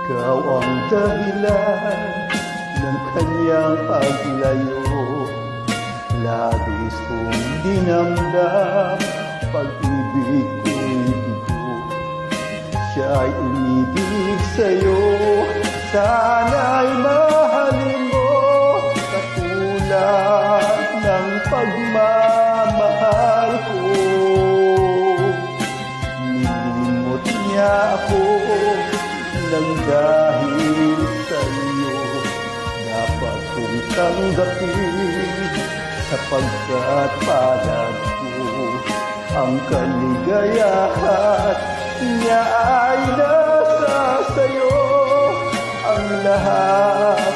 Ikaw ang dahilan ng kanyang paglayo. Labis kong dinamdam pag-ibig ko'y ito. Siya'y umibig sa'yo, sana'y mahalin mo katulad ng pagmamahal ko. Nilimot niya ako nang dahil sa'yo. Dapat kong tanggapin sapagkat palad ko ang kaligayahan niya ay nasa sa'yo. Ang lahat